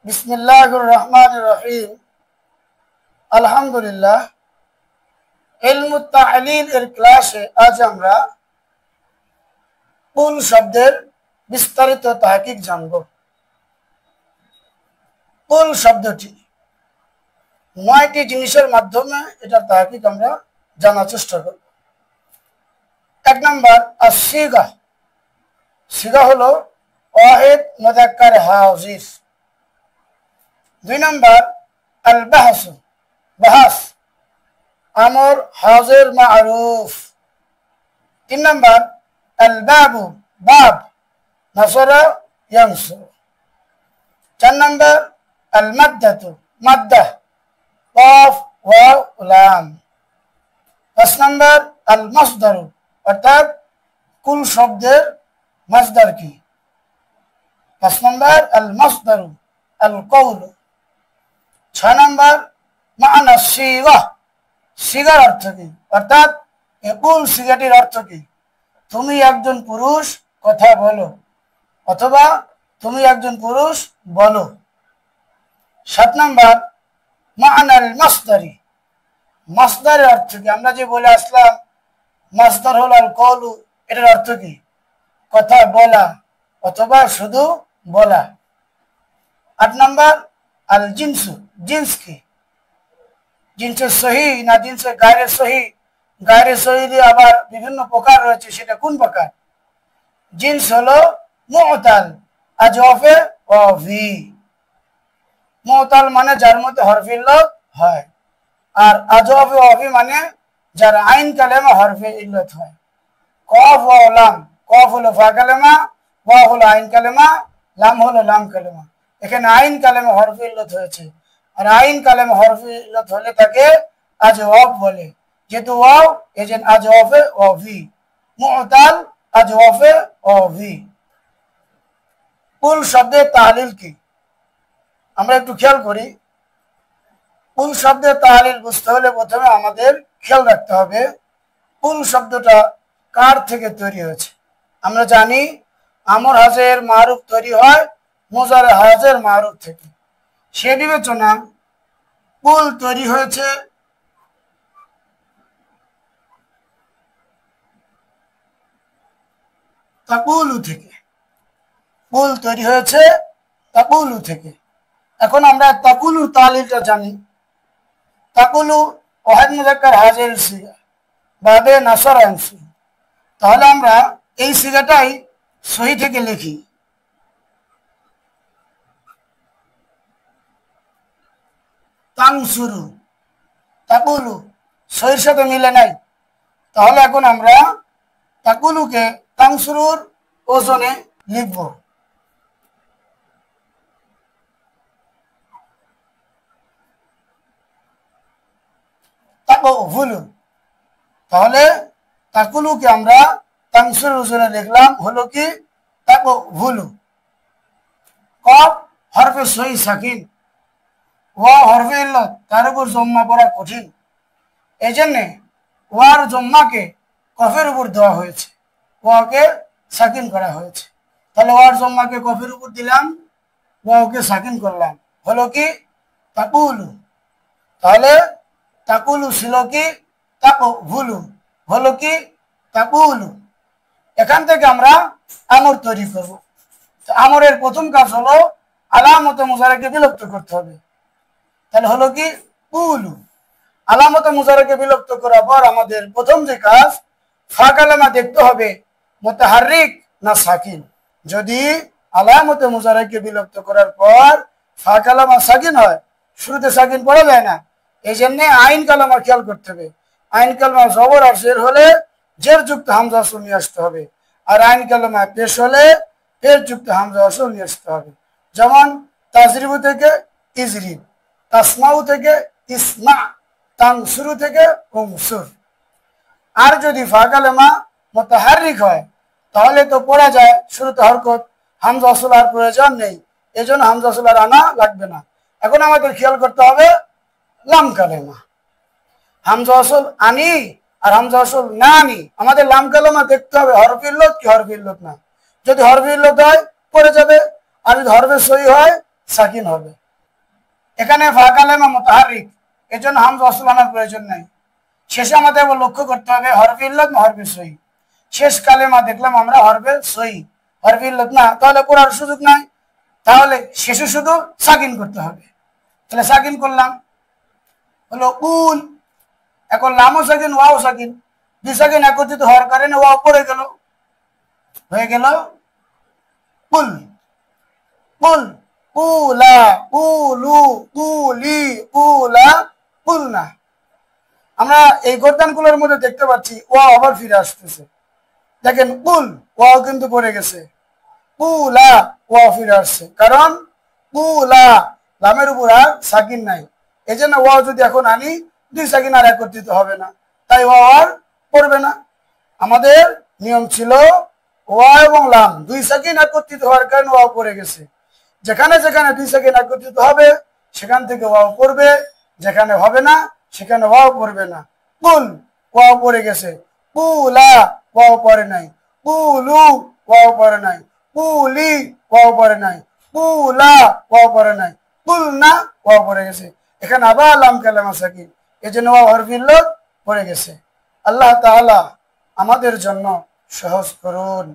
বিসমিল্লাহির রহমানির রহিম। আলহামদুলিল্লাহ। ইলমুত তা'লিল এর ক্লাসে আজ আমরা কুল শব্দের বিস্তারিত তাহকিক জানব। কুল শব্দটি ৯টি জিনিসের মাধ্যমে এটার তাহকিক আমরা জানার চেষ্টা করব। ১ নাম্বার আসিগা। সিগা হলো ওয়াহিদ মুযাক্কার হাজির। ২ নাম্বার আল বাহস, বাহাস আমর হাজির মা'রুফ। ৩ নাম্বার আল বাবু, বাব নাসরা ইয়ানসুর। ৪ নাম্বার আল মাদ্দাতু, মাদ্দা কফ ওয়াও লাম। ৫ নাম্বার আল মাসদারু, অর্থাৎ কুল শব্দের মাসদার কি। ৫ নাম্বার আল মাসদারু আল কওল। ৬ নাম্বার মা'না সিগা, সিগার অর্থ কি, অর্থাৎ এই কুল সিগাটির অর্থ কি। তুমি একজন পুরুষ কথা বলো, অথবা তুমি একজন পুরুষ বলো। ৭ নাম্বার মা'নাল মাসদারি, মাসদারের অর্থ কি। আমরা যে বলে আসলাম মাসদার হল আল কওলু, এটার অর্থ কি, কথা বলা অথবা শুধু বলা। ৮ নাম্বার আল জিনসু, জিন্স কি, জিন্সের সহি না জিন্সের গায়রে সহি। গায়রে সহি দিয়ে আবার বিভিন্ন প্রকার রয়েছে, সেটা কোন প্রকার। জিন্স হলো মু'তাল আজওয়াফে ওয়াফি। মু'তাল মানে যার মধ্যে হরফে ইল্লত হয়, আর আজওয়াফে ওয়াফি মানে যার আইন কালেমা হরফে ইল্লত হয়। কফ ওয়া লাম, কফ হলো ফা কালেমা, ওয়া হলো আইন কালেমা, লাম হলো লাম কালেমা। এখানে আইন কালেমা হরফে ইল্লত হয়েছে, আর আইন কালেমা হরফে ইল্লত হলে তাকে আজওয়াফ বলে। যেহেতু ওয়াও এজন্য আজওয়াফে ওয়াফি, মু'তাল আজওয়াফে ওয়াফি। কুল শব্দের তাহলিল কি, আমরা একটু খেয়াল করি। কুল শব্দের তাহলিল বুঝতে হলে প্রথমে আমাদের খেয়াল রাখতে হবে কুল শব্দটা কার থেকে তৈরি হয়েছে। আমরা জানি আমর হাজের মারুফ তৈরি হয় মুজারে হাজের মারুফ থেকে। সে বিবেচনা কুল তৈরি হয়েছে তাকুলু থেকে, কুল তৈরি হয়েছে তাকুলু থেকে। এখন আমরা তাকুলুর তাহলিলটা জানি। তাকুলু ওয়াহিদ মুযাক্কার হাজির সিগা, বাবে নাসরা ইয়ানসুর। তাহলে আমরা এই সিগাটাই সহি থেকে লিখি। তানসুরু, তাকুলু সহির সাথে মিলে নাই। তাহলে এখন আমরা তাকুলুকে তানসুরুর ওজনে লিখব। তাকুলু, তাহলে তাকুলুকে আমরা তানসুরুর ওজনে লিখলাম হলো কি তাকুলু। কফ হরফে সহি সাকিন, ওয়া হরফে ইল্লত, তার উপর জম্মা পড়া কঠিন, এই জন্যে ওয়ার জম্মাকে কফের উপর দেওয়া হয়েছে, ওয়াকে সাকিন করা হয়েছে। তাহলে ওয়ার জম্মাকে কফের উপর দিলাম, ওয়াকে সাকিন করলাম, হলো কি তাকুলু। তাহলে তাকুলু ছিল কি তাকুলু, হলো কি তাকুলু। এখান থেকে আমরা আমর তৈরি করব। আমরের প্রথম কাজ হলো আলামতে মুজারাকে বিলুপ্ত করতে হবে। তাহলে হলো কি কুলু। আলামতে মুজারাকে বিলুপ্ত করার পর আমাদের প্রথম যে কাজ, ফা কালেমা দেখতে হবে মুতাহাররিক না সাকিন। যদি আলামতে মুজারাকে বিলুপ্ত করার পর ফা কালেমা সাকিন হয়, শুরুতে সাকিন পড়া যায় না, এই জন্য আইন কালেমা খেয়াল করতে হবে। আইন কালেমা জবর আর জের হলে জের যুক্ত হামজা আসল নিয়ে আসতে হবে, আর আইন কালেমা পেশ হলে পেশ যুক্ত হামজা আসল নিয়ে আসতে হবে। যেমন তাজরিবু থেকে ইজরিব, তাসমাউ থেকে ইসমা, তানসুরু থেকে উনসুর। আর যদি ফা কালেমা মুতাহাররিক হয় তাহলে তো পড়া যায়, শুরুতে হরকত, হামজা আসল আর প্রয়োজন নেই, এজন্য হামজা আসল আর আনা লাগবে না। এখন আমাদের খেয়াল করতে হবে লাম কালেমা। হামজা আসল আনি আর হামজা আসল না আনি, আমাদের লাম কালেমা দেখতে হবে হরফে ইল্লত কি হরফে ইল্লত না। যদি হরফে ইল্লত হয় পড়ে যাবে, আর যদি হরফে সহি হয় সাকিন হবে। এখানে ফা কালেমা মুতাহারিক, এজন্য হামজা ওয়াসল আনার প্রয়োজন নাই। শেষে আমাদের লক্ষ্য করতে হবে হরফে ইল্লাত না হরফে সহি। শেষ কালেমা দেখলাম আমরা হরফে সহি, হরফে ইল্লাত না, তাহলে পড়ার সুযোগ নাই। তাহলে শেষে শুধু সাকিন করতে হবে। তাহলে সাকিন করলাম, হলো উল। এখন লামও সাকিন ওয়াও সাকিন, দুই সাকিন একত্রিত হওয়ার কারণে ওয়াও পড়ে গেল, হয়ে গেল কুল। কুল, কুলা, কুলু, কুলি, কুলা, কুলনা। আমরা এই গর্দানগুলোর মধ্যে দেখতে পাচ্ছি ওয়াও আবার ফিরে আসতেছে। দেখেন কুল, ওয়াও কিন্তু পড়ে গেছে। কুলা, ওয়াও ফিরে আসছে, কারণ কুলা লামের উপর আর সাকিন নাই। এই জন্য ওয়াও যদি এখন আনি, দুই সাকিন আর একত্রিত হবে না, তাই ওয়াও আর পড়বে না। আমাদের নিয়ম ছিল ওয়াও এবং লাম দুই সাকিন একত্রিত হওয়ার কারণে ওয়াও পড়ে গেছে। যেখানে যেখানে দুই সাকিন একত্রিত হবে সেখান থেকে ওয়াও পড়বে, যেখানে হবে না সেখানে ওয়াও পড়বে না। কুল, ওয়াও পড়ে গেছে। কুলা, ওয়াও পড়ে নাই। কুলু, ওয়াও পড়ে নাই। কুলি, ওয়াও পড়ে নাই। কুলা, ওয়াও পড়ে নাই। কুলনা, ওয়াও পড়ে গেছে। এখানে আবার লাম কালেমা সাকিন, এই জন্য ওয়াও হরফে ইল্লাত পড়ে গেছে। আল্লাহ তাআলা আমাদের জন্য সহজ করুন।